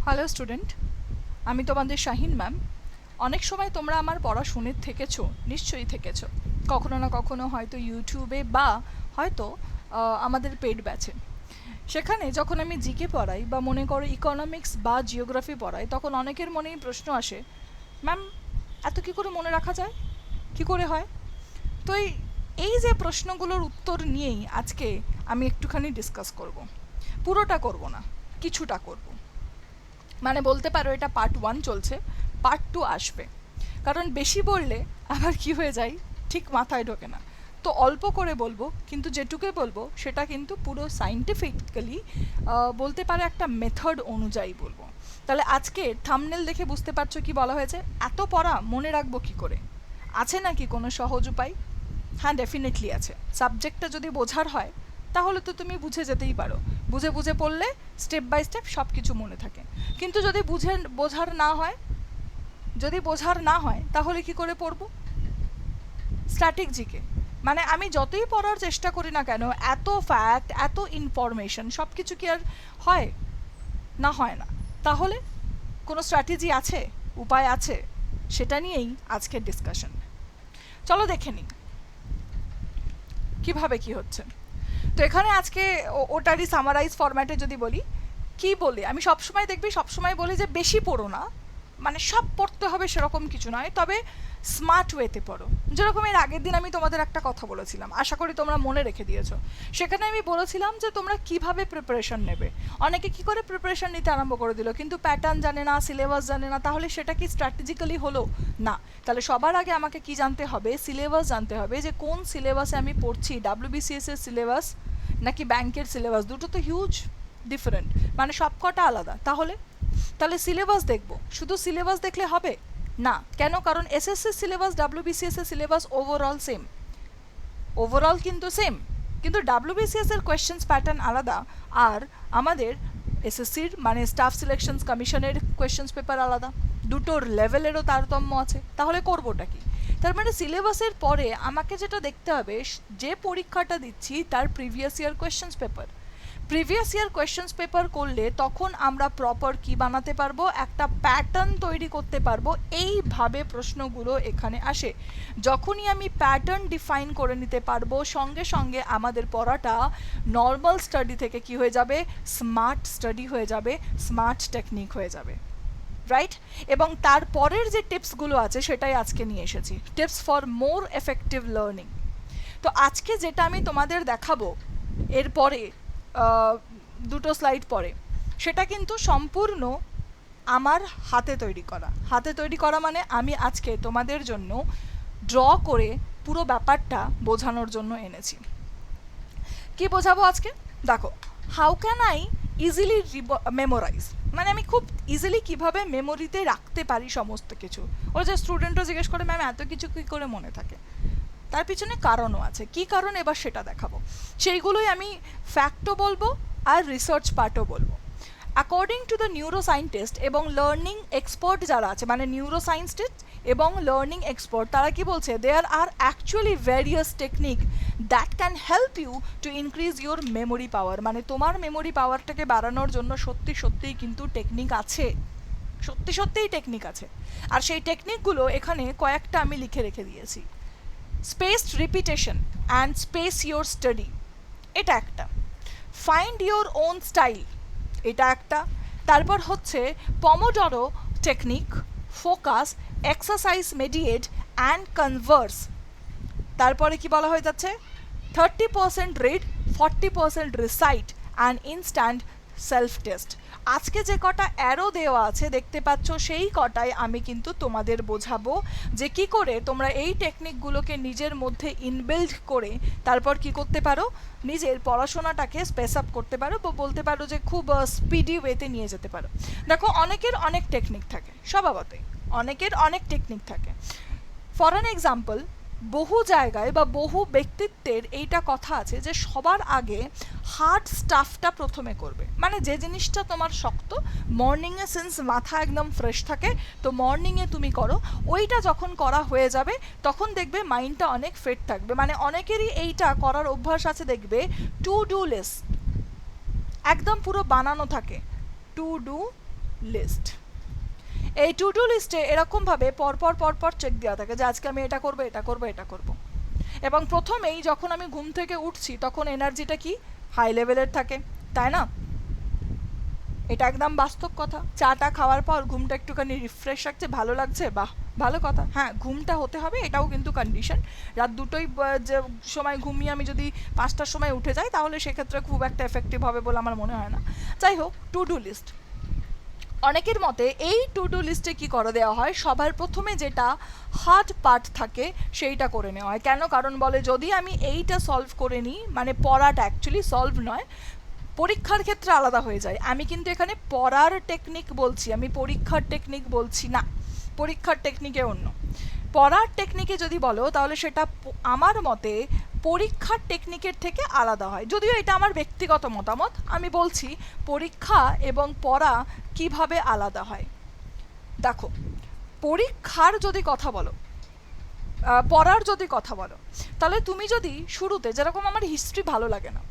Hello student, আমি তোমাদের Shahin ma'am. অনেক সময় তোমরা আমার পড়া শুনে থেকেছো, নিশ্চয়ই থেকেছো, কখনো না কখনো হয়তো ইউটিউবে বা হয়তো আমাদের পেড ব্যাচে। সেখানে যখন আমি জিকে পড়াই বা মনে করো ইকোনমিক্স বা জিওগ্রাফি পড়াই, তখন অনেকের মনেই প্রশ্ন আসে, ম্যাম এত কী করে মনে রাখা যায়, কী করে হয়? তো এই যে প্রশ্নগুলোর উত্তর নিয়েই আজকে আমি একটুখানি ডিসকাস করব। পুরোটা করব না, কিছুটা করব। মানে বলতে পারো এটা পার্ট 1 চলছে, পার্ট 2 আসবে। কারণ বেশি বললে আবার কি হয়ে যায় ঠিক মাথায় ঢোকে না। তো অল্প করে বলবো, কিন্তু যেটুকুই বলবো সেটা কিন্তু পুরো সাইন্টিফিক্যালি বলতে পারে একটা মেথড অনুযায়ী বলবো। তাহলে আজকে থাম্বনেল দেখে বুঝতে পারছো কি বলা হয়েছে, এত পড়া মনে রাখবো কি করে? আছে নাকি কোনো সহজ উপায়? হ্যাঁ, ডেফিনেটলি আছে। সাবজেক্টটা যদি বোঝার হয় তাহলে তো তুমি বুঝে যেতেই পারো। বুঝে বুঝে পড়লে স্টেপ বাই স্টেপ সব কিছু মনে থাকে। কিন্তু যদি বোঝার না হয় তাহলে কি করে পড়বো? স্ট্যাটিক জিকে মানে আমি যতই পড়ার চেষ্টা করি না কেন, এত ফ্যাক্ট, এত ইনফরমেশন, সব কিছু কি আর হয়? না, হয় না। তাহলে কোনো স্ট্র্যাটেজি আছে, উপায় আছে? সেটা নিয়েই আজকের ডিসকাশন। চলো দেখে নিই কীভাবে কি হচ্ছে। তো এখানে আজকে ওটারই সামারাইজ ফরম্যাটে যদি বলি, কি বলি আমি সবসময় বলি যে বেশি পড়ো না, মানে সব পড়তে হবে সেরকম কিছু নয়, তবে স্মার্ট ওয়েতে পড়ো। যেরকম এর আগের দিন আমি তোমাদের একটা কথা বলেছিলাম, আশা করি তোমরা মনে রেখে দিয়েছো। সেখানে আমি বলেছিলাম যে তোমরা কিভাবে প্রিপারেশন নেবে। অনেকে কি করে প্রিপারেশন নিতে আরম্ভ করে দিল, কিন্তু প্যাটার্ন জানে না, সিলেবাস জানে না। তাহলে সেটা কি স্ট্র্যাটেজিক্যালি হলো? না। তাহলে সবার আগে আমাকে কি জানতে হবে? সিলেবাস জানতে হবে, যে কোন সিলেবাসে আমি পড়ছি। ডাব্লিউবিসিএস এর সিলেবাস নাকি ব্যাংকের সিলেবাস, দুটো তো হিউজ ডিফারেন্ট, মানে সবকটা আলাদা। তাহলে সিলেবাস দেখব। শুধু সিলেবাস দেখলে হবে না। কেন? কারণ এসএসসি সিলেবাস, ডাব্লিউবিসিএস এর সিলেবাস ওভারঅল কিন্তু সেম, কিন্তু ডাব্লিউবিসিএস এর কোয়েশ্চেন্স প্যাটার্ন আলাদা, আর আমাদের এসএসসির মানে স্টাফ সিলেকশনস কমিশনের কোয়েশ্চেন্স পেপার আলাদা। দুটোর লেভেলেরও তারতম্য আছে। তাহলে করবোটা কি? তার মানে সিলেবাসের পরে আমাকে যেটা দেখতে হবে, যে পরীক্ষাটা দিচ্ছি তার প্রিভিয়াস ইয়ার কোয়েশ্চেন্স পেপার করলে তখন আমরা প্রপার কি বানাতে পারবো, একটা প্যাটার্ন তৈরি করতে পারবো। এইভাবে প্রশ্নগুলো এখানে আসে। যখনই আমি প্যাটার্ন ডিফাইন করে নিতে পারবো, সঙ্গে সঙ্গে আমাদের পড়াটা নর্মাল স্টাডি থেকে কি হয়ে যাবে, স্মার্ট স্টাডি হয়ে যাবে, স্মার্ট টেকনিক হয়ে যাবে, রাইট? এবং তারপরের যে টিপসগুলো আছে সেটাই আজকে নিয়ে এসেছি, tips for more effective learning. তো আজকে যেটা আমি তোমাদের দেখাবো এরপরে দুটো স্লাইড পরে, সেটা কিন্তু সম্পূর্ণ আমার হাতে তৈরি করা মানে আমি আজকে তোমাদের জন্য ড্র করে পুরো ব্যাপারটা বোঝানোর জন্য এনেছি। কি বোঝাবো আজকে? দেখো, how can I easily memorise, মানে আমি খুব ইজিলি কিভাবে মেমোরিতে রাখতে পারি সমস্ত কিছু। ওরা যে স্টুডেন্টও জিজ্ঞেস করে, ম্যাম এত কিছু কী করে মনে থাকে? তার পিছনে কারণও আছে। কি কারণ এবার সেটা দেখাবো। সেইগুলোই আমি ফ্যাক্টও বলবো আর রিসার্চ পার্টও বলবো। অ্যাকর্ডিং টু দ্য নিউরোসায়েন্টিস্ট এবং লার্নিং এক্সপার্ট যারা আছে, মানে নিউরোসায়েন্টিস্ট এবং লার্নিং এক্সপার্ট, তারা কি বলছে, there are actually various technique that can help you to increase your memory power. মানে তোমার মেমোরি পাওয়ারটাকে বাড়ানোর জন্য সত্যিই কিন্তু টেকনিক আছে, সত্যিই টেকনিক আছে। আর সেই টেকনিকগুলো এখানে কয়েকটা আমি লিখে রেখে দিয়েছি। Spaced repetition and space your study, এটা একটা। ফাইন্ড ইয়োর ওন স্টাইল, এটা একটা। তারপর হচ্ছে Pomodoro technique, focus, exercise, meditate and Converse. তারপরে কি বলা হয়ে যাচ্ছে, 30% read, 40% recite and instant self test. আজকে যে কটা অ্যারো দেওয়া আছে দেখতে পাচ্ছ, সেই কটাই আমি কিন্তু তোমাদের বোঝাবো যে কি করে তোমরা এই টেকনিকগুলোকে নিজের মধ্যে ইনবিল্ড করে তারপর কি করতে পারো, নিজের পড়াশোনাটাকে স্পেস আপ করতে পারো, বা বলতে পারো যে খুব স্পিডি ওয়েতে নিয়ে যেতে পারো। দেখো, অনেকের অনেক টেকনিক থাকে, স্বভাবতই অনেকের অনেক টেকনিক থাকে। ফর অ্যান এক্সাম্পল, বহু জায়গায় বা বহু ব্যক্তিত্বের এইটা কথা আছে যে সবার আগে হার্ড স্টাফটা প্রথমে করবে। মানে যে জিনিসটা তোমার শক্ত, মর্নিংয়ে সিন্স মাথা একদম ফ্রেশ থাকে, তো মর্নিংয়ে তুমি করো। ওইটা যখন করা হয়ে যাবে তখন দেখবে মাইন্ডটা অনেক ফ্রেশ থাকবে। মানে অনেকেরই এইটা করার অভ্যাস আছে, দেখবে টু ডু লিস্ট একদম পুরো বানানো থাকে, টু ডু লিস্ট। এই টু ডু লিস্টে এরকমভাবে পরপর পরপর চেক দেওয়া থাকে যে আজকে আমি এটা করবো, এটা করবো, এটা করবো। এবং প্রথমেই যখন আমি ঘুম থেকে উঠছি তখন এনার্জিটা কি হাই লেভেলের থাকে, তাই না? এটা একদম বাস্তব কথা। চাটা খাওয়ার পর ঘুমটা একটুখানি রিফ্রেশ রাখছে, ভালো লাগছে, বাহ ভালো কথা। হ্যাঁ, ঘুমটা হতে হবে, এটাও কিন্তু কন্ডিশন। রাত দুটোই যে সময় ঘুমিয়ে আমি যদি 5টার সময় উঠে যাই তাহলে সেক্ষেত্রে খুব একটা এফেক্টিভ হবে বলে আমার মনে হয় না। যাই হোক, টু ডু লিস্ট অনেকের মতে এই টু ডু লিস্টে কী করে দেওয়া হয়, সবার প্রথমে যেটা হার্ড পার্ট থাকে সেইটা করে নেওয়া হয়। কেন? কারণ বলে যদি আমি এইটা সলভ করে নিই, মানে পড়াটা অ্যাকচুয়ালি সলভ নয়, পরীক্ষার ক্ষেত্রে আলাদা হয়ে যায়। আমি কিন্তু এখানে পড়ার টেকনিক বলছি, আমি পরীক্ষার টেকনিক বলছি না। পরীক্ষার টেকনিকে অন্য, পড়ার টেকনিকে যদি বলো তাহলে সেটা আমার মতে পরীক্ষার টেকনিকের থেকে আলাদা হয়। যদিও এটা আমার ব্যক্তিগত মতামত, আমি বলছি পরীক্ষা এবং পড়া কিভাবে আলাদা হয়। দেখো, পরীক্ষার যদি কথা বলো, পড়ার যদি কথা বলো, তাহলে তুমি যদি শুরুতে, যেরকম আমার হিস্ট্রি ভালো লাগে না,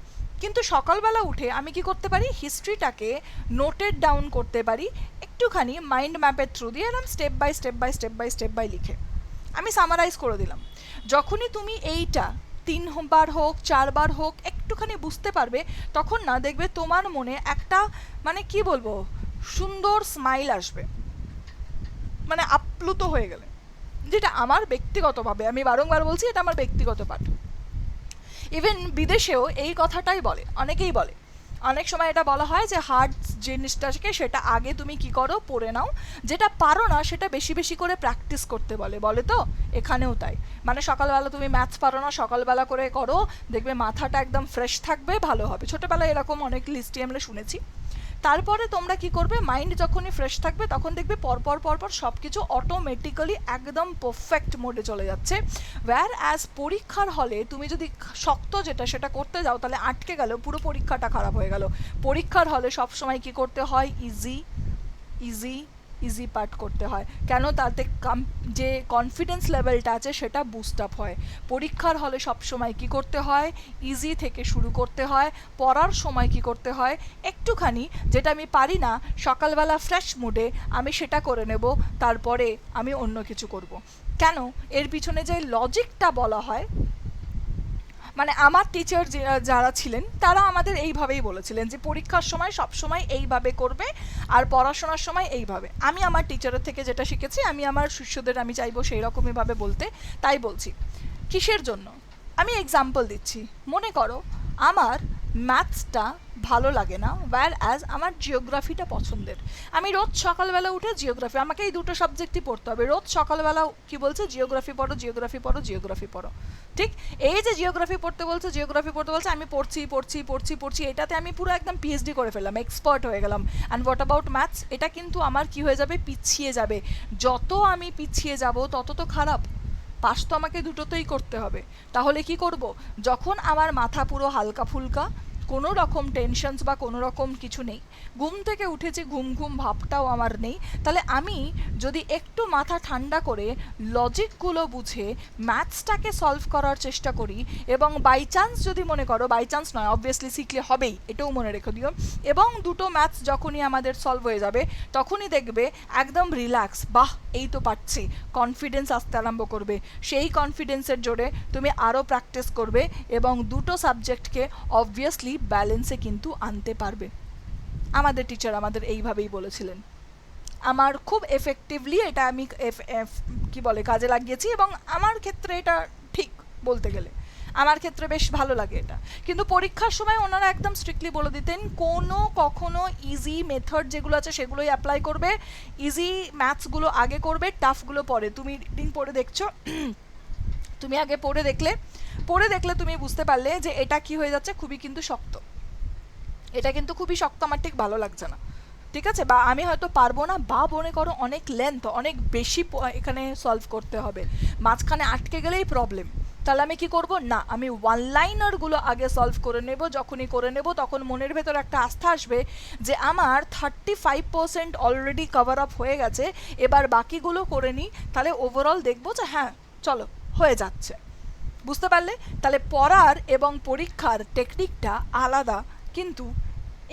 কিন্তু সকালবেলা উঠে আমি কি করতে পারি, হিস্ট্রিটাকে নোটেড ডাউন করতে পারি একটুখানি মাইন্ড ম্যাপের থ্রু দিয়ে, এরকম step by step by step by step by লিখে আমি সামারাইজ করে দিলাম। যখনই তুমি এইটা 3বার হোক 4বার হোক একটুখানি বুঝতে পারবে, তখন না দেখবে তোমার মনে একটা, মানে কি বলবো, সুন্দর স্মাইল আসবে, মানে আপ্লুত হয়ে গেলে। যেটা আমার ব্যক্তিগতভাবে, আমি বারংবার বলছি, এটা আমার ব্যক্তিগত পাঠ। ইভেন বিদেশেও এই কথাটাই বলে, অনেকেই বলে। অনেক সময় এটা বলা হয় যে হার্ড জিনিসটাকে সেটা আগে তুমি কি করো, পড়ে নাও, যেটা পারো না সেটা বেশি বেশি করে প্র্যাকটিস করতে বলে। বলে তো এখানেও তাই, মানে সকালবেলা তুমি ম্যাথস পারো না, সকালবেলা করে করো, দেখবে মাথাটা একদম ফ্রেশ থাকবে, ভালো হবে। ছোটোবেলায় এরকম অনেক লিস্টই আমরা শুনেছি। তারপরে তোমরা কি করবে, মাইন্ড যখনই ফ্রেশ থাকবে তখন দেখবে পরপর পরপর সব কিছু অটোমেটিক্যালি একদম পারফেক্ট মোডে চলে যাচ্ছে। ওয়্যার অ্যাজ পরীক্ষার হলে তুমি যদি শক্ত যেটা সেটা করতে যাও তাহলে আটকে গেল, পুরো পরীক্ষাটা খারাপ হয়ে গেল। পরীক্ষার হলে সবসময় কি করতে হয়, ইজি ইজি ইজি পার্ট করতে হয়। কেন? তাতে যে কনফিডেন্স লেভেলটা আছে সেটা বুস্ট আপ হয়। পরীক্ষার হলে সবসময় কি করতে হয়, ইজি থেকে শুরু করতে হয়। পড়ার সময় কি করতে হয়, একটুখানি যেটা আমি পারি না সকালবেলা ফ্রেশ মুডে আমি সেটা করে নেব, তারপরে আমি অন্য কিছু করব। কেন? এর পিছনে যে লজিকটা বলা হয়, মানে আমার টিচার যারা ছিলেন তারা আমাদের এইভাবেই বলেছিলেন যে পরীক্ষার সময় সব সময় এইভাবে করবে আর পড়াশোনার সময় এইভাবে। আমি আমার টিচারের থেকে যেটা শিখেছি আমি আমার শিষ্যদের আমি চাইবো সেই রকমইভাবে বলতে, তাই বলছি। কিসের জন্য? আমি এক্সাম্পল দিচ্ছি। মনে করো আমার ম্যাথসটা ভালো লাগে না, ওয়্যার অ্যাজ আমার জিওগ্রাফিটা পছন্দের। আমি রোজ সকালবেলা উঠে জিওগ্রাফি, আমাকে এই দুটো সাবজেক্টই পড়তে হবে। রোজ সকালবেলা কি বলছে, জিওগ্রাফি পড়ো, জিওগ্রাফি পড়ো, জিওগ্রাফি পড়ো। ঠিক এই যে জিওগ্রাফি পড়তে বলছে, জিওগ্রাফি পড়তে বলছে, আমি পড়ছি পড়ছি পড়ছি পড়ছি, এটাতে আমি পুরো একদম পিএইচডি করে ফেললাম, এক্সপার্ট হয়ে গেলাম। And what about maths? এটা কিন্তু আমার কি হয়ে যাবে, পিছিয়ে যাবে। যত আমি পিছিয়ে যাব তত তো খারাপ। পাস তো আমাকে দুটোতেই করতে হবে। তাহলে কি করব, যখন আমার মাথা পুরো হালকা ফুলকা, কোনো রকম টেনশনস বা কোনো রকম কিছু নেই, ঘুম থেকে উঠেছি, ঘুম ঘুম ভাবটাও আমার নেই, তাহলে আমি যদি একটু মাথা ঠান্ডা করে লজিকগুলো বুঝে ম্যাথসটাকে সলভ করার চেষ্টা করি, এবং বাই চান্স যদি মনে করো, বাই চান্স নয় অবভিয়াসলি শিখলে হবেই, এটাও মনে রেখে দিও, এবং দুটো ম্যাথস যখনই আমাদের সলভ হয়ে যাবে তখনই দেখবে একদম রিল্যাক্স, বাহ এই তো পারছি, কনফিডেন্স আসতে আরম্ভ করবে। সেই কনফিডেন্সের জোরে তুমি আরও প্র্যাকটিস করবে এবং দুটো সাবজেক্টকে অবভিয়াসলি ব্যালেন্সে কিন্তু আনতে পারবে। আমাদের টিচার আমাদের এইভাবেই বলেছিলেন। আমার খুব এফেক্টিভলি এটা আমি কি বলে কাজে লাগিয়েছি, এবং আমার ক্ষেত্রে এটা ঠিক বলতে গেলে আমার ক্ষেত্রে বেশ ভালো লাগে এটা। কিন্তু পরীক্ষার সময় ওনারা একদম স্ট্রিক্টলি বলে দিতেন কখনো ইজি মেথড যেগুলো আছে সেগুলোই অ্যাপ্লাই করবে, ইজি ম্যাথসগুলো আগে করবে, টাফগুলো পরে। তুমি রিডিং পড়ে দেখছো, তুমি আগে পড়ে দেখলে তুমি বুঝতে পারলে যে এটা কি হয়ে যাচ্ছে, খুবই কিন্তু শক্ত, এটা কিন্তু খুবই শক্ত, আমার ঠিক ভালো লাগছে না, ঠিক আছে, বা আমি হয়তো পারবো না, বা মনে করো অনেক লেন্থ, অনেক বেশি এখানে সলভ করতে হবে, মাঝখানে আটকে গেলেই প্রবলেম। তাহলে আমি কি করব, না আমি ওয়ান লাইনারগুলো আগে সলভ করে নেব। যখনই করে নেব তখন মনের ভেতর একটা আস্থা আসবে যে আমার 35% অলরেডি কভার আপ হয়ে গেছে, এবার বাকিগুলো করে নিই, তাহলে ওভারঅল দেখবো যে হ্যাঁ চলো হয়ে যাচ্ছে। বুঝতে পারলে? তাহলে পড়ার এবং পরীক্ষার টেকনিকটা আলাদা, কিন্তু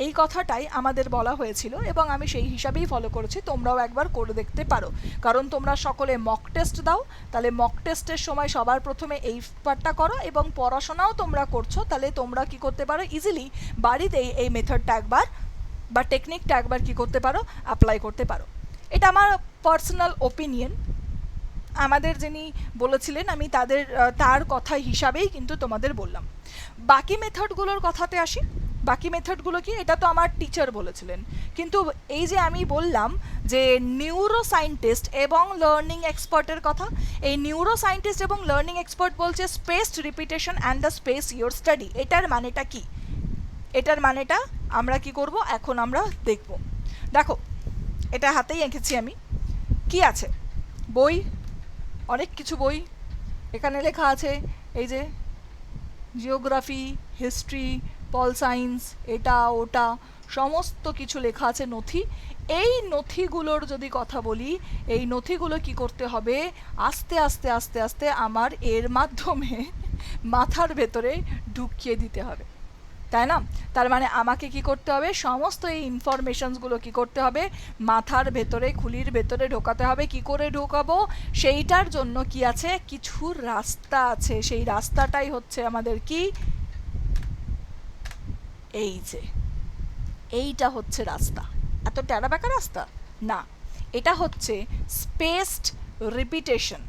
এই কথাটাই আমাদের বলা হয়েছিল এবং আমি সেই হিসাবেই ফলো করেছি। তোমরাও একবার করে দেখতে পারো, কারণ তোমরা সকলে মক টেস্ট দাও, তাহলে মক টেস্টের সময় সবার প্রথমে এই পার্টটা করো এবং পড়াশোনাও তোমরা করছো, তাহলে তোমরা কি করতে পারো ইজিলি বাড়িতেই এই মেথডটা একবার বা টেকনিকটা একবার কি করতে পারো, অ্যাপ্লাই করতে পারো। এটা আমার পার্সোনাল ওপিনিয়ন, আমাদের যিনি বলেছিলেন আমি তার কথা হিসাবেই কিন্তু তোমাদের বললাম। বাকি মেথডগুলোর কথাতে আসি। বাকি মেথডগুলো কি, এটা তো আমার টিচার বলেছিলেন, কিন্তু এই যে আমি বললাম যে নিউরো সায়েন্টিস্ট এবং লার্নিং এক্সপার্টের কথা, এই নিউরো সায়েন্টিস্ট এবং লার্নিং এক্সপার্ট বলছে spaced repetition and the space your study. এটার মানেটা কি, এটার মানেটা আমরা কি করব এখন আমরা দেখব। দেখো এটা হাতেই এঁকেছি আমি, কি আছে বই, অনেক কিছু বই এখানে লেখা আছে, এই যে জিওগ্রাফি, হিস্ট্রি, পল সায়েন্স, এটা ওটা সমস্ত কিছু লেখা আছে নথি। এই নথিগুলোর যদি কথা বলি, এই নথিগুলো কি করতে হবে, আস্তে আস্তে আস্তে আস্তে আমার এর মাধ্যমে মাথার ভেতরে ঢুকিয়ে দিতে হবে, তাই না? তার মানে আমাকে কি করতে হবে, সমস্ত এই ইনফরমেশনসগুলো কি করতে হবে, মাথার ভেতরে খুলির ভেতরে ঢোকাতে হবে। কি করে ঢোকাবো, সেইটার জন্য কি আছে, কিছু রাস্তা আছে। সেই রাস্তাটাই হচ্ছে আমাদের কি, এই যে এইটা হচ্ছে রাস্তা। এত ট্যাড়া ব্যাকা রাস্তা না, এটা হচ্ছে spaced repetition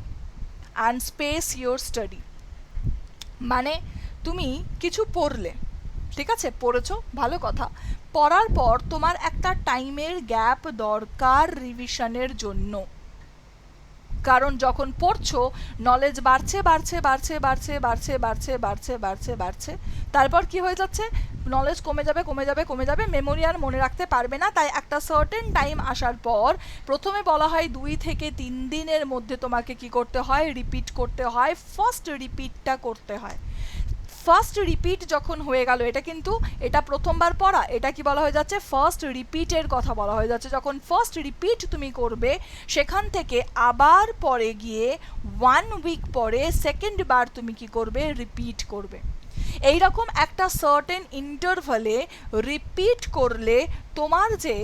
and space your study. মানে তুমি কিছু পড়লে, ঠিক আছে, পড়েছো, ভালো কথা, পড়ার পর তোমার একটা টাইমের গ্যাপ দরকার রিভিশনের জন্য, কারণ যখন পড়ছো নলেজ বাড়ছে বাড়ছে বাড়ছে বাড়ছে বাড়ছে বাড়ছে বাড়ছে বাড়ছে বাড়ছে, তারপর কি হয়ে যাচ্ছে, নলেজ কমে যাবে কমে যাবে কমে যাবে, মেমোরি আর মনে রাখতে পারবে না। তাই একটা সার্টেন টাইম আসার পর প্রথমে বলা হয় 2 থেকে 3 দিনের মধ্যে তোমাকে কি করতে হয়, রিপিট করতে হয়, ফার্স্ট রিপিটটা করতে হয়। ফার্স্ট রিপিট যখন হয়ে গেল, এটা কিন্তু এটা প্রথমবার পড়া, এটা কি বলা হয়ে যাচ্ছে, ফার্স্ট রিপিটের কথা বলা হয়ে যাচ্ছে। যখন ফার্স্ট রিপিট তুমি করবে, সেখান থেকে আবার পরে গিয়ে 1 উইক পরে সেকেন্ড বার তুমি কি করবে, রিপিট করবে। এই রকম একটা সার্টেন ইন্টারভালে রিপিট করলে তোমার যে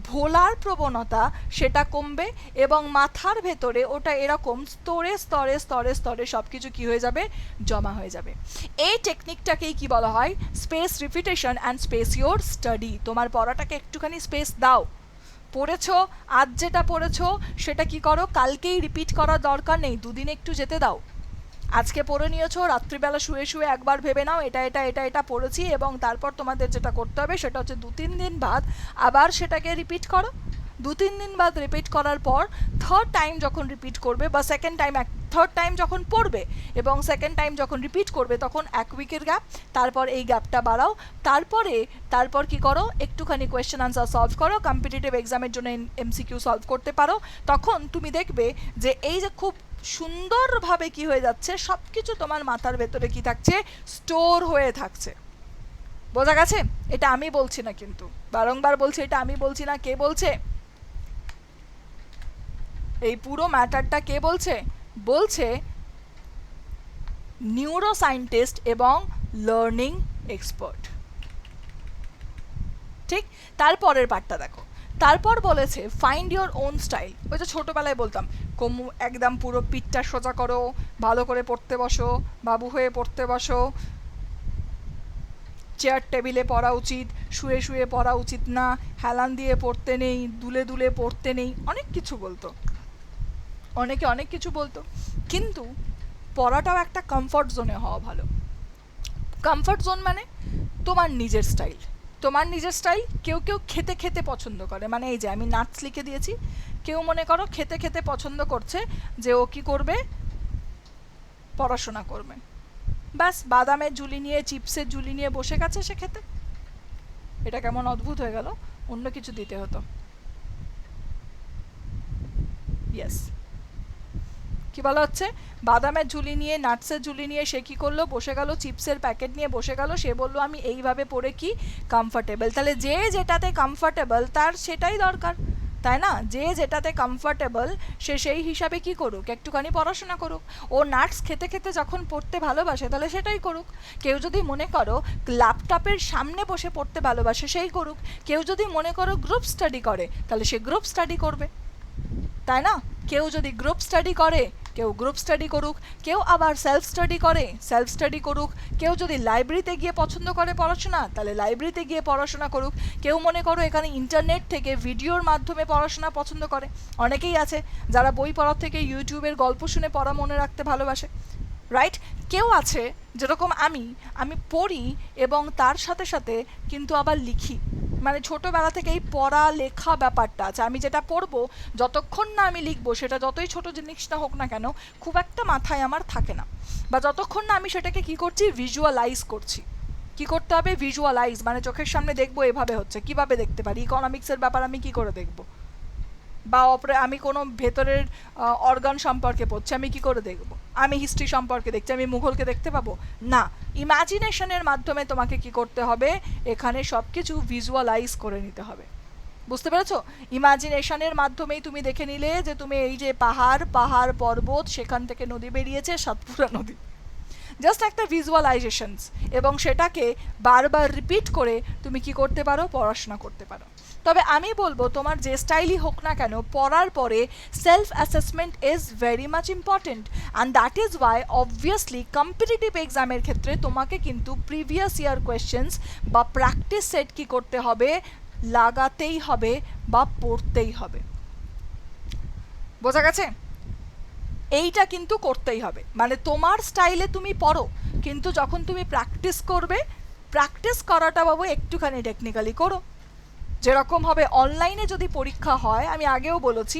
ভোলার প্রবণতা সেটা কমবে এবং মাথার ভেতরে ওটা এরকম স্তরে স্তরে স্তরে স্তরে সব কিছু কী হয়ে যাবে, জমা হয়ে যাবে। এই টেকনিকটাকেই কি বলা হয়, space repetition and space your study. তোমার পড়াটাকে একটুখানি স্পেস দাও, পড়েছো আজ যেটা পড়েছো সেটা কি করো, কালকেই রিপিট করার দরকার নেই, দুদিন একটু যেতে দাও। আজকে পড়ে নিয়েছো, রাত্রিবেলা শুয়ে শুয়ে একবার ভেবে নাও এটা এটা এটা এটা পড়েছি, এবং তারপর তোমাদের যেটা করতে হবে সেটা হচ্ছে 2-3 দিন বাদ আবার সেটাকে রিপিট করো। 2-3 দিন বাদ রিপিট করার পর থার্ড টাইম যখন রিপিট করবে বা সেকেন্ড টাইম, থার্ড টাইম যখন পড়বে এবং সেকেন্ড টাইম যখন রিপিট করবে তখন 1 উইকের গ্যাপ, তারপর এই গ্যাপটা বাড়াও। তারপর কি করো, একটুখানি কোয়েশ্চেন আনসার সলভ করো, কম্পিটিটিভ এক্সামের জন্য এমসিকিউ সলভ করতে পারো। তখন তুমি দেখবে যে এই যে খুব সুন্দরভাবে কি হয়ে যাচ্ছে, সব কিছু তোমার মাথার ভেতরে কি থাকছে, স্টোর হয়ে থাকছে। বোঝা গেছে? এটা আমি বলছি না, কিন্তু বারংবার বলছি, এটা আমি বলছি না, কে বলছে এই পুরো ম্যাটারটা, কে বলছে, বলছে নিউরো সায়েন্টিস্ট এবং লার্নিং এক্সপার্ট। ঠিক, তারপরের পার্টটা দেখো, তারপর বলেছে ফাইন্ড ইয়োর ওন স্টাইল। ওই যে ছোটোবেলায় বলতাম একদম পুরো পিঠটা সোজা করো, ভালো করে পড়তে বসো, বাবু হয়ে পড়তে বসো, চেয়ার টেবিলে পড়া উচিত, শুয়ে শুয়ে পড়া উচিত না, হেলান দিয়ে পড়তে নেই, দুলে দুলে পড়তে নেই, অনেক কিছু বলতো, অনেকে অনেক কিছু বলতো। কিন্তু পড়াটাও একটা কমফর্ট জোনে হওয়া ভালো। কমফর্ট জোন মানে তোমার নিজের স্টাইল, তোমার নিজের স্টাইল। কেউ কেউ খেতে খেতে পছন্দ করে, মানে এই যে আমি নাটস লিখে দিয়েছি, কেউ মনে করো খেতে খেতে পছন্দ করছে যে ও কী করবে, পড়াশোনা করবে, ব্যাস বাদামের ঝুলি নিয়ে চিপসের ঝুলি নিয়ে বসে গেছে সে খেতে। এটা কেমন অদ্ভুত হয়ে গেল, অন্য কিছু দিতে হতো। ইয়েস, কি বলা হচ্ছে, বাদামের ঝুলি নিয়ে নাটসের ঝুলি নিয়ে সে কী করলো, বসে গেল, চিপসের প্যাকেট নিয়ে বসে গেল, সে বললো আমি এইভাবে পড়ে কি কমফর্টেবল। তাহলে যে যেটাতে কমফর্টেবল তার সেটাই দরকার, তাই না? যে যেটাতে কমফর্টেবল সে সেই হিসাবে কি করুক, একটুখানি পড়াশোনা করুক। ও নাটস খেতে খেতে যখন পড়তে ভালোবাসে তাহলে সেটাই করুক। কেউ যদি মনে করো ল্যাপটপের সামনে বসে পড়তে ভালোবাসে সেই করুক। কেউ যদি মনে করো গ্রুপ স্টাডি করে তাহলে সে গ্রুপ স্টাডি করবে, তাই না? কেউ যদি গ্রুপ স্টাডি করে কেউ গ্রুপ স্টাডি করুক, কেউ আবার সেলফ স্টাডি করে সেলফ স্টাডি করুক, কেউ যদি লাইব্রেরিতে গিয়ে পছন্দ করে পড়াশোনা তাহলে লাইব্রেরিতে গিয়ে পড়াশোনা করুক, কেউ মনে করো এখানে ইন্টারনেট থেকে ভিডিওর মাধ্যমে পড়াশোনা পছন্দ করে। অনেকেই আছে যারা বই পড়ার থেকে ইউটিউবের গল্প শুনে পড়া মনে রাখতে ভালোবাসে, রাইট? কেউ আছে যেরকম আমি পড়ি এবং তার সাথে সাথে কিন্তু আবার লিখি, মানে ছোটোবেলা থেকেই পড়া লেখা ব্যাপারটা আছে। আমি যেটা পড়বো যতক্ষণ না আমি লিখবো, সেটা যতই ছোট জিনিস না হোক না কেন, খুব একটা মাথায় আমার থাকে না। বা যতক্ষণ না আমি সেটাকে কি করছি, ভিজুয়ালাইজ করছি। কি করতে হবে? ভিজুয়ালাইজ, মানে চোখের সামনে দেখবো এভাবে হচ্ছে, কিভাবে দেখতে পারি? ইকোনমিক্সের ব্যাপার আমি কি করে দেখবো? বা আমি কোনো ভেতরের অর্গান সম্পর্কে পড়ছি, আমি কি করে দেখব? আমি হিস্ট্রি সম্পর্কে দেখছি, আমি মুঘলকে দেখতে পাবো না। ইমাজিনেশনের মাধ্যমে তোমাকে কি করতে হবে, এখানে সব কিছু ভিজুয়ালাইজ করে নিতে হবে। বুঝতে পেরেছো? ইমাজিনেশনের মাধ্যমেই তুমি দেখে নিলে যে তুমি এই যে পাহাড় পর্বত, সেখান থেকে নদী বেরিয়েছে, সাতপুরা নদী, জাস্ট একটা ভিজুয়ালাইজেশনস, এবং সেটাকে বারবার রিপিট করে তুমি কি করতে পারো, পড়াশোনা করতে পারো। তবে আমি বলবো তোমার যে স্টাইলই হোক না কেন, পড়ার পরে self assessment is very much important, and that is Y obviously competitive এক্সামের ক্ষেত্রে তোমাকে কিন্তু প্রিভিয়াস ইয়ার কোয়েশ্চেন্স বা প্র্যাকটিস সেট কি করতে হবে, লাগাতেই হবে বা পড়তেই হবে। বোঝা গেছে? এইটা কিন্তু করতেই হবে, মানে তোমার স্টাইলে তুমি পড়ো, কিন্তু যখন তুমি প্র্যাকটিস করবে, প্র্যাকটিস করাটা বাবু একটুখানি টেকনিক্যালি করো। যেরকম হবে অনলাইনে যদি পরীক্ষা হয়, আমি আগেও বলেছি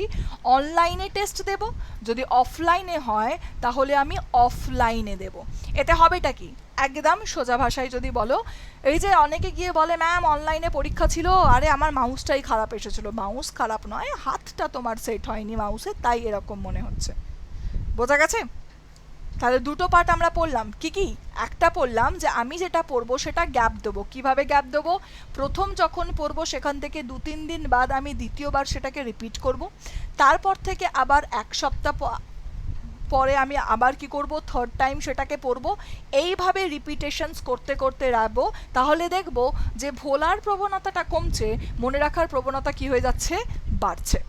অনলাইনে টেস্ট দেব, যদি অফলাইনে হয় তাহলে আমি অফলাইনে দেব। এতে হবেটা কি, একদম সোজা ভাষায় যদি বলো, এই যে অনেকে গিয়ে বলে ম্যাম অনলাইনে পরীক্ষা ছিল, আরে আমার মাউসটাই খারাপ এসেছিলো। মাউস খারাপ নয়, হাতটা তোমার সেট হয়নি মাউসে, তাই এরকম মনে হচ্ছে। বোঝা গেছে? তাহলে দুটো পার্ট আমরা পড়লাম। কি কি? একটা পড়লাম যে আমি যেটা পড়বো সেটা গ্যাপ দেবো। কিভাবে গ্যাপ দেবো? প্রথম যখন পড়বো সেখান থেকে 2-3 দিন বাদ আমি দ্বিতীয়বার সেটাকে রিপিট করব। তারপর থেকে আবার এক সপ্তাহ পরে আমি আবার কি করব, থার্ড টাইম সেটাকে পড়বো। এইভাবে রিপিটেশনস করতে করতে রাখবো, তাহলে দেখবো যে ভোলার প্রবণতাটা কমছে, মনে রাখার প্রবণতা কি হয়ে যাচ্ছে, বাড়ছে।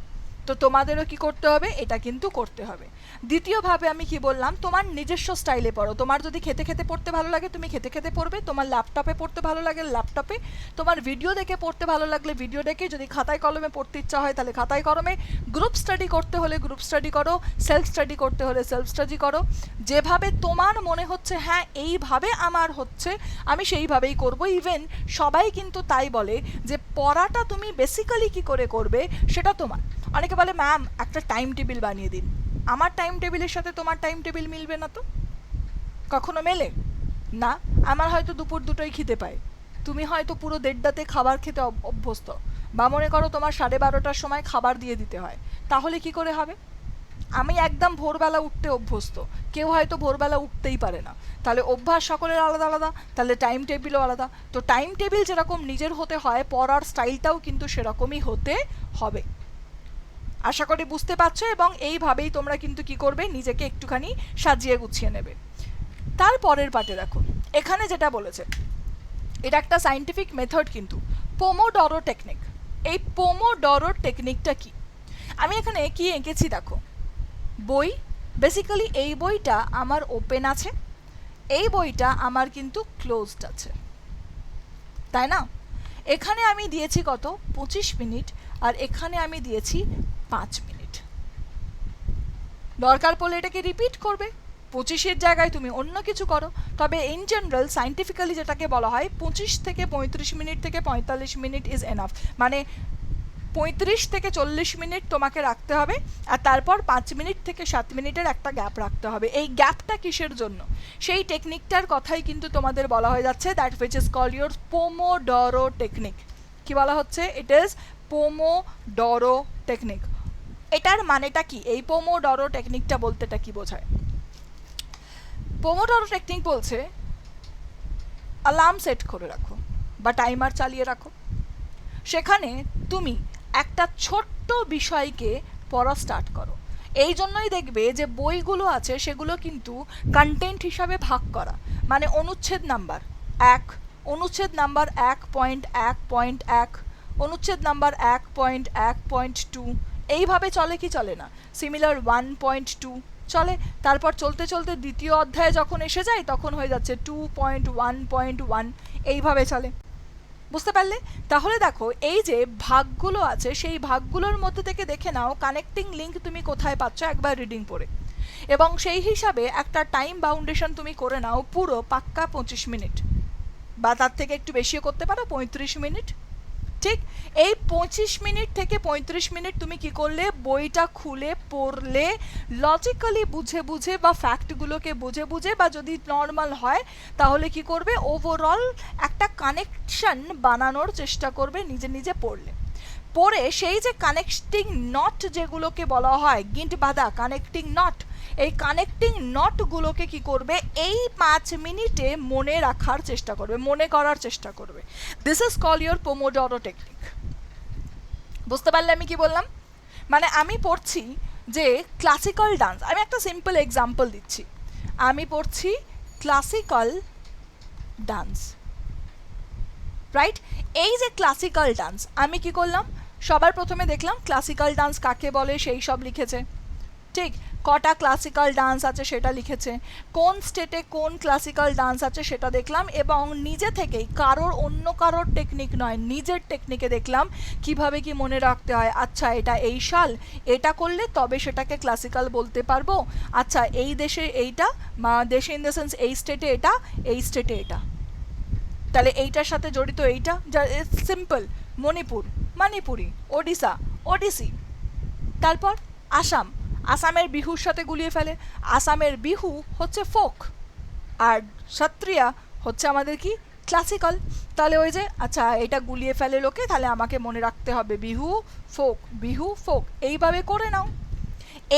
তো তোমাদেরও কি করতে হবে, এটা কিন্তু করতে হবে। দ্বিতীয়ভাবে আমি কি বললাম, তোমার নিজস্ব স্টাইলে পড়ো। তোমার যদি খেতে খেতে পড়তে ভালো লাগে তুমি খেতে খেতে পড়বে, তোমার ল্যাপটপে পড়তে ভালো লাগে ল্যাপটপে, তোমার ভিডিও দেখে পড়তে ভালো লাগলে ভিডিও দেখে, যদি খাতায় কলমে পড়তে ইচ্ছা হয় তাহলে খাতায় কলমে, গ্রুপ স্টাডি করতে হলে গ্রুপ স্টাডি করো, সেলফ স্টাডি করতে হলে সেলফ স্টাডি করো। যেভাবে তোমার মনে হচ্ছে হ্যাঁ এইভাবে আমার হচ্ছে, আমি সেইভাবেই করব। ইভেন সবাই কিন্তু তাই বলে যে পড়াটা তুমি বেসিক্যালি কি করে করবে সেটা তোমার। অনেকে বলে ম্যাম একটা টাইম টেবিল বানিয়ে দিন। আমার টাইম টেবিলের সাথে তোমার টাইম টেবিল মিলবে না তো, কখনো মেলে না। আমার হয়তো দুপুর দুটোই খিদে পায়, তুমি হয়তো পুরো 1:30তে খাবার খেতে অভ্যস্ত, বা মনে করো তোমার 12:30টার সময় খাবার দিয়ে দিতে হয়, তাহলে কি করে হবে? আমি একদম ভোরবেলা উঠতে অভ্যস্ত, কেউ হয়তো ভোরবেলা উঠতেই পারে না, তাহলে অভ্যাস সকলের আলাদা আলাদা, তাহলে টাইম টেবিলও আলাদা। তো টাইম টেবিল যেরকম নিজের হতে হয়, পড়ার স্টাইলটাও কিন্তু সেরকমই হতে হবে। আশা করি বুঝতে পারছো, এবং এইভাবেই তোমরা কিন্তু কি করবে, নিজেকে একটুখানি সাজিয়ে গুছিয়ে নেবে। তারপরের পার্টে দেখো, এখানে যেটা বলেছে এটা একটা সায়েন্টিফিক মেথড কিন্তু, পোমোডরো টেকনিক। এই পোমোডরো টেকনিকটা কি, আমি এখানে কি এঁকেছি দেখো, বই। বেসিক্যালি এই বইটা আমার ওপেন আছে, এই বইটা আমার কিন্তু ক্লোজড আছে, তাই না? এখানে আমি দিয়েছি কত, 25 মিনিট, আর এখানে আমি দিয়েছি 5 মিনিট। দরকার পড়লে এটাকে রিপিট করবে, 25-এর জায়গায় তুমি অন্য কিছু করো। তবে ইন জেনারেল সায়েন্টিফিক্যালি যেটাকে বলা হয় 25 থেকে 35 মিনিট থেকে 45 মিনিট ইজ এনাফ, মানে 35 থেকে 40 মিনিট তোমাকে রাখতে হবে, আর তারপর 5 মিনিট থেকে 7 মিনিটের একটা গ্যাপ রাখতে হবে। এই গ্যাপটা কিসের জন্য, সেই টেকনিকটার কথাই কিন্তু তোমাদের বলা হয়ে যাচ্ছে, that which is called your pomodoro technique. কি বলা হচ্ছে, ইট ইজ পোমোডরো টেকনিক। এটার মানেটা কি, এই পোমোডরো টেকনিকটা বলতেটা কি বোঝায়? পোমোডরো টেকনিক বলছে অ্যালার্ম সেট করে রাখো বা টাইমার চালিয়ে রাখো, সেখানে তুমি একটা ছোট্ট বিষয়কে পড়া স্টার্ট করো। এই জন্যই দেখবে যে বইগুলো আছে সেগুলো কিন্তু কন্টেন্ট হিসাবে ভাগ করা, মানে অনুচ্ছেদ নাম্বার 1, অনুচ্ছেদ নাম্বার 1.1.1, অনুচ্ছেদ নাম্বার 1.1.2, এইভাবে চলে কি চলে না? সিমিলার 1.2 চলে, তারপর চলতে চলতে দ্বিতীয় অধ্যায়ে যখন এসে যায় তখন হয়ে যাচ্ছে 2.1.1, এইভাবে চলে। বুঝতে পারলে? তাহলে দেখো এই যে ভাগগুলো আছে সেই ভাগগুলোর মধ্যে থেকে দেখে নাও কানেক্টিং লিঙ্ক তুমি কোথায় পাচ্ছ একবার রিডিং পড়ে, এবং সেই হিসাবে একটা টাইম বাউন্ডেশন তুমি করে নাও পুরো পাক্কা 25 মিনিট, বা তার থেকে একটু বেশিও করতে পারো 35 মিনিট। ঠিক এই 25 মিনিট থেকে 35 মিনিট তুমি কি করলে? বইটা খুলে পড়লে, লজিক্যালি বুঝে বুঝে বা ফ্যাক্টগুলোকে বুঝে বুঝে, বা যদি নর্মাল হয় তাহলে কি করবে? ওভারঅল একটা কানেকশন বানানোর চেষ্টা করবে নিজে নিজে পড়লে। পড়ে সেই যে কানেক্টিং নট যেগুলোকে বলা হয়, গিন্ট বাঁধা কানেক্টিং নট, এই কানেক্টিং নটগুলোকে কি করবে? এই 5 মিনিটে মনে রাখার চেষ্টা করবে, মনে করার চেষ্টা করবে। This is call your pomodoro technique. বুঝতে পারলে আমি কি বললাম? মানে আমি পড়ছি যে ক্লাসিক্যাল ডান্স, আমি একটা সিম্পল এক্সাম্পল দিচ্ছি, আমি পড়ছি ক্লাসিক্যাল ডান্স, রাইট? এই যে ক্লাসিক্যাল ডান্স, আমি কি করলাম? সবার প্রথমে দেখলাম ক্লাসিক্যাল ডান্স কাকে বলে সেই সব লিখেছে, ঠিক? কটা ক্লাসিক্যাল ডান্স আছে সেটা লিখেছে, কোন স্টেটে কোন ক্লাসিক্যাল ডান্স আছে সেটা দেখলাম, এবং নিজে থেকেই অন্য কারোর টেকনিক নয়, নিজের টেকনিকে দেখলাম কিভাবে কি মনে রাখতে হয়। আচ্ছা এটা এই সাল, এটা করলে তবে সেটাকে ক্লাসিক্যাল বলতে পারবো। আচ্ছা এই দেশে এইটা, দেশে ইন দ্য সেন্স এই স্টেটে এটা, এই স্টেটে এটা, তাহলে এইটার সাথে জড়িত এইটা, যা সিম্পল। মণিপুর, মণিপুরি, ওডিশা, ওডিসি, তারপর আসাম, আসামের বিহুর সাথে গুলিয়ে ফেলে, আসামের বিহু হচ্ছে ফোক, আর সত্রিয়া হচ্ছে আমাদের কি? ক্লাসিক্যাল। তাহলে ওই যে আচ্ছা এটা গুলিয়ে ফেলে লোকে, তাহলে আমাকে মনে রাখতে হবে বিহু ফোক, বিহু ফোক, এইভাবে করে নাও।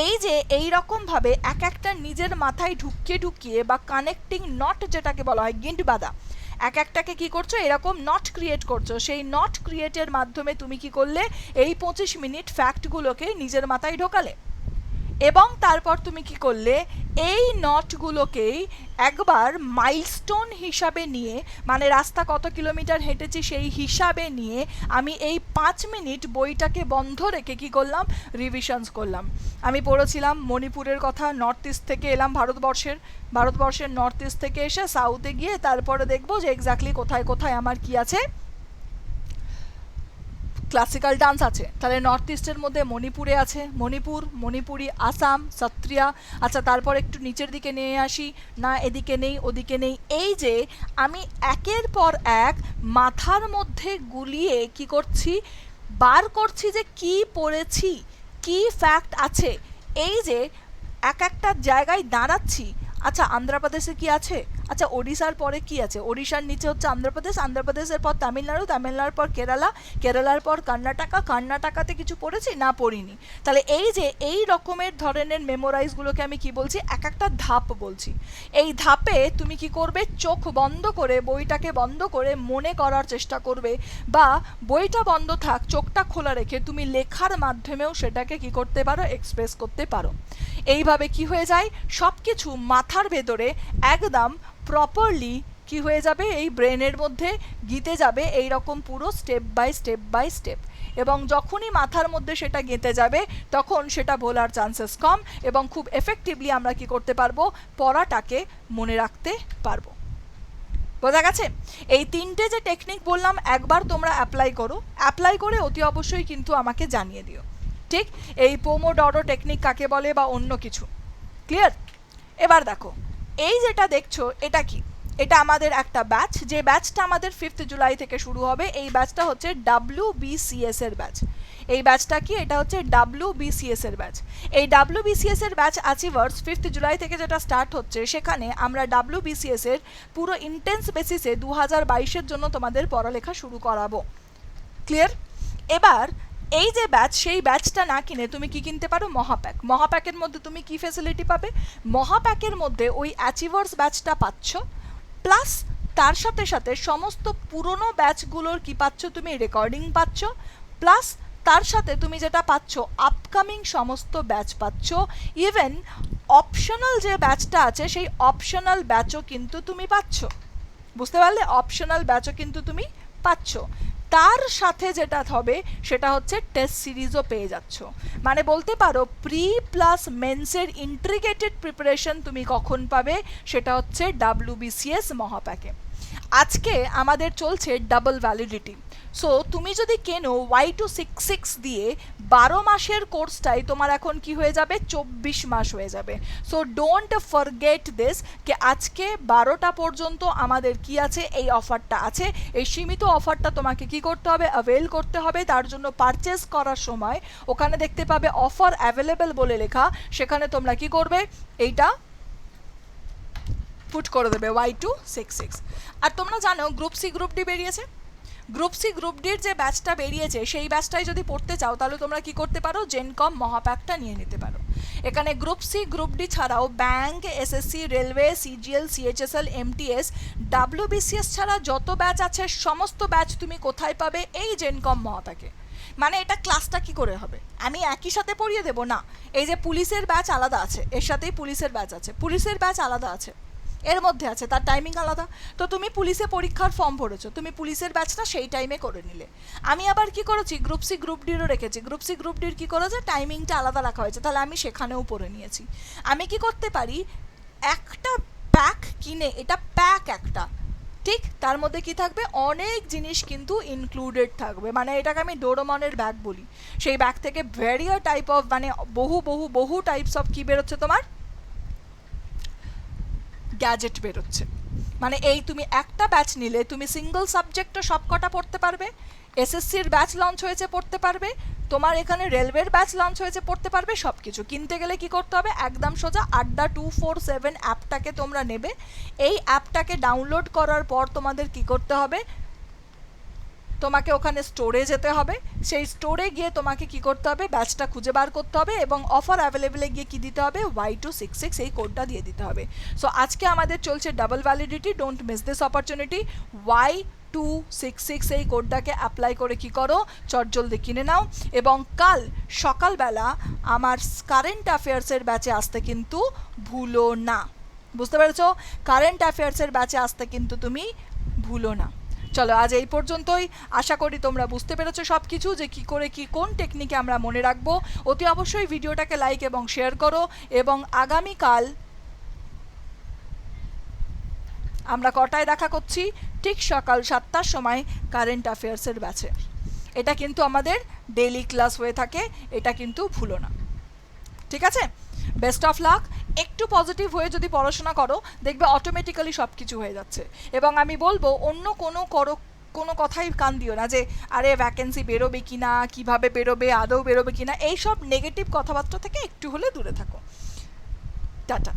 এই যে এই রকমভাবে এক একটা নিজের মাথায় ঢুকিয়ে ঢুকিয়ে, বা কানেক্টিং নট যেটাকে বলা হয়, গিন্ট বাঁধা, এক একটাকে কি করছো? এরকম নট ক্রিয়েট করছো। সেই নট ক্রিয়েটের মাধ্যমে তুমি কি করলে? এই 25 মিনিট ফ্যাক্টগুলোকে নিজের মাথায় ঢোকালে, এবং তারপর তুমি কি করলে? এই নটগুলোকেই একবার মাইলস্টোন হিসাবে নিয়ে, মানে রাস্তা কত কিলোমিটার হেঁটেছি সেই হিসাবে নিয়ে, আমি এই 5 মিনিট বইটাকে বন্ধ রেখে কি করলাম? রিভিশনস করলাম। আমি পড়েছিলাম মণিপুরের কথা, নর্থ ইস্ট থেকে এলাম ভারতবর্ষের নর্থ ইস্ট থেকে এসে সাউথে গিয়ে তারপরে দেখবো যে এক্স্যাক্টলি কোথায় কোথায় আমার কি আছে, ক্লাসিক্যাল ডান্স আছে। তাহলে নর্থ ইস্টের মধ্যে মণিপুরে আছে মণিপুর, মণিপুরি, আসাম, সত্রিয়া। আচ্ছা তারপর একটু নিচের দিকে নিয়ে আসি, না এদিকে নেই ওদিকে নেই। এই যে আমি একের পর এক মাথার মধ্যে গুলিয়ে কি করছি? বার করছি যে কি পড়েছি, কি ফ্যাক্ট আছে। এই যে এক একটা জায়গায় দাঁড়াচ্ছি, আচ্ছা আন্ধ্রপ্রদেশে কি আছে, আচ্ছা ওড়িশার পরে কি আছে, ওড়িশার নিচে হচ্ছে আন্ধ্রপ্রদেশ, আন্ধ্রপ্রদেশের পর তামিলনাড়ু, তামিলনাড়ুর পর কেরালা, কেরালার পর কর্ণাটকা, কর্ণাটকাতে কিছু পড়েছি না পড়িনি। তাহলে এই যে এই রকমের ধরনের মেমোরাইজগুলোকে আমি কি বলছি? এক একটা ধাপ বলছি। এই ধাপে তুমি কি করবে? চোখ বন্ধ করে, বইটাকে বন্ধ করে মনে করার চেষ্টা করবে, বা বইটা বন্ধ থাক চোখটা খোলা রেখে তুমি লেখার মাধ্যমেও সেটাকে কি করতে পারো? এক্সপ্রেস করতে পারো। এইভাবে কি হয়ে যায়? সব কিছু মাথার ভেতরে একদম প্রপারলি কি হয়ে যাবে? এই ব্রেনের মধ্যে গেঁথে যাবে, এই রকম পুরো step by step by step. এবং যখনই মাথার মধ্যে সেটা গেঁথে যাবে তখন সেটা ভোলার চান্সেস কম, এবং খুব এফেক্টিভলি আমরা কি করতে পারবো? পড়াটাকে মনে রাখতে পারবো। বোঝা গেছে? এই 3টে যে টেকনিক বললাম একবার তোমরা অ্যাপ্লাই করো, অ্যাপ্লাই করে অতি অবশ্যই কিন্তু আমাকে জানিয়ে দিও। ঠিক? এই পোমোডোরো টেকনিক কাকে বলে বা অন্য কিছু। ক্লিয়ার? এবার দেখো এই যেটা দেখছো এটা কি? এটা আমাদের একটা ব্যাচ, যে ব্যাচটা আমাদের 5 জুলাই থেকে শুরু হবে। এই ব্যাচটা হচ্ছে WBCS এর ব্যাচ। এই ব্যাচটা কি? এটা হচ্ছে WBCS এর ব্যাচ। এই WBCS এর ব্যাচ অ্যাচিভার্স 5 জুলাই থেকে যেটা স্টার্ট হচ্ছে, সেখানে আমরা WBCS এর পুরো ইন্টেন্স বেসিসে 2022-এর জন্য তোমাদের পড়ালেখা শুরু করাবো। ক্লিয়ার? এবার এই যে ব্যাচ, সেই ব্যাচটা না কিনে তুমি কি কিনতে পারো? মহাপ্যাক। মহাপ্যাকের মধ্যে তুমি কি ফ্যাসিলিটি পাবে? মহাপ্যাকের মধ্যে ওই অ্যাচিভার্স ব্যাচটা পাচ্ছ, প্লাস তার সাথে সাথে সমস্ত পুরনো ব্যাচগুলোর কি পাচ্ছ? তুমি রেকর্ডিং পাচ্ছ, প্লাস তার সাথে তুমি যেটা পাচ্ছ আপকামিং সমস্ত ব্যাচ পাচ্ছ, ইভেন অপশনাল যে ব্যাচটা আছে সেই অপশনাল ব্যাচও কিন্তু তুমি পাচ্ছ। বুঝতে পারলে? অপশনাল ব্যাচও কিন্তু তুমি পাচ্ছ। তার সাথে যেটা হবে সেটা হচ্ছে টেস্ট সিরিজও পেয়ে যাচ্ছ। মানে বলতে পারো প্রি প্লাস মেন্সের ইন্টিগ্রেটেড প্রিপারেশন তুমি কখন পাবে, সেটা হচ্ছে WBCS মহাপ্যাকে। আজকে আমাদের চলছে ডাবল ভ্যালিডিটি। সো তুমি যদি কেনো Y266 দিয়ে 12 মাসের কোর্সটাই তোমার এখন কি হয়ে যাবে, 24 মাস হয়ে যাবে। সো ডোন্ট ফরগেট দিস, যে আজকে 12টা পর্যন্ত আমাদের কি আছে, এই অফারটা আছে। এই সীমিত অফারটা তোমাকে কি করতে হবে, অ্যাভেল করতে হবে। তার জন্য পারচেস করার সময় ওখানে দেখতে পাবে অফার অ্যাভেলেবেল বলে লেখা, সেখানে তোমরা কি করবে, এইটা পুট করে দেবে Y266। আর তোমরা জানো গ্রুপ সি গ্রুপ ডি বেরিয়েছে। গ্রুপ সি গ্রুপ ডির যে ব্যাচটা বেরিয়েছে সেই ব্যাচটাই যদি পড়তে চাও তাহলে তোমরা কি করতে পারো, জেনকম মহাপ্যাকটা নিয়ে নিতে পারো। এখানে গ্রুপ সি গ্রুপ ডি ছাড়াও bank, SSC, railway, CGL, CHSL, MTS, WBCS ছাড়া যত ব্যাচ আছে সমস্ত ব্যাচ তুমি কোথায় পাবে, এই জেনকম মহাপ্যাকে। মানে এটা ক্লাসটা কি করে হবে, আমি একই সাথে পড়িয়ে দেবো না। এই যে পুলিশের ব্যাচ আলাদা আছে, এর সাথেই পুলিশের ব্যাচ আছে, পুলিশের ব্যাচ আলাদা আছে, এর মধ্যে আছে, তার টাইমিং আলাদা। তো তুমি পুলিশে পরীক্ষার ফর্ম ভরেছো, তুমি পুলিশের ব্যাচটা সেই টাইমে করে নিলে। আমি আবার কি করেছি, গ্রুপ সি গ্রুপ ডিরও রেখেছি। গ্রুপ সি গ্রুপ ডির কী করেছে, টাইমিংটা আলাদা রাখা হয়েছে, তাহলে আমি সেখানেও পড়ে নিয়েছি। আমি কি করতে পারি, একটা প্যাক কিনে, এটা প্যাক একটা, ঠিক তার মধ্যে কি থাকবে, অনেক জিনিস কিন্তু ইনক্লুডেড থাকবে। মানে এটাকে আমি ডোরেমনের ব্যাগ বলি। সেই ব্যাগ থেকে ভেরিয়া টাইপ অফ, মানে বহু বহু বহু টাইপস অফ কি বেরোচ্ছে তোমার, গ্যাজেট বেরোচ্ছে। মানে এই তুমি একটা ব্যাচ নিলে তুমি সিঙ্গল সাবজেক্টও সব কটা পড়তে পারবে। এসএসসির ব্যাচ লঞ্চ হয়েছে পড়তে পারবে, তোমার এখানে রেলওয়ের ব্যাচ লঞ্চ হয়েছে পড়তে পারবে। সব কিছু কিনতে গেলে কি করতে হবে, একদম সোজা Adda247 অ্যাপটাকে তোমরা নেবে। এই অ্যাপটাকে ডাউনলোড করার পর তোমাদের কি করতে হবে, তোমাকে ওখানে স্টোরে যেতে হবে। সেই স্টোরে গিয়ে তোমাকে কি করতে হবে, ব্যাচটা খুঁজে বার করতে হবে এবং অফার অ্যাভেলেবেলে গিয়ে কি দিতে হবে, Y266 এই কোডটা দিয়ে দিতে হবে। সো আজকে আমাদের চলছে double validity, don't miss this opportunity. Y266 এই কোডটাকে অ্যাপ্লাই করে কি করো, চটজলদি কিনে নাও। এবং কাল সকালবেলা আমার কারেন্ট অ্যাফেয়ার্সের ব্যাচে আসতে কিন্তু ভুলো না। বুঝতে পেরেছো, কারেন্ট অ্যাফেয়ার্সের ব্যাচে আসতে কিন্তু তুমি ভুলো না। চলো আজ এই পর্যন্তই। আশা করি তোমরা বুঝতে পেরেছো সব কিছু, যে কী করে কি কোন টেকনিকে আমরা মনে রাখবো। অতি অবশ্যই ভিডিওটাকে লাইক এবং শেয়ার করো। এবং আগামীকাল আমরা কটায় দেখা করছি, ঠিক সকাল 7টার সময় কারেন্ট অ্যাফেয়ার্সের ব্যাচে। এটা কিন্তু আমাদের ডেইলি ক্লাস হয়ে থাকে, এটা কিন্তু ভুলো না। ঠিক আছে, বেস্ট অফ লাক। একটু পজিটিভ হয়ে যদি পড়াশোনা করো দেখবে অটোমেটিক্যালি সব কিছু হয়ে যাচ্ছে। এবং আমি বলবো অন্য কোনো কথাই কান দিও না, যে আরে ভ্যাকেন্সি বেরোবে কি না, কীভাবে বেরোবে, আদৌ বেরোবে কি না, এইসব নেগেটিভ কথাবার্তা থেকে একটু হলে দূরে থাকো। টাটা।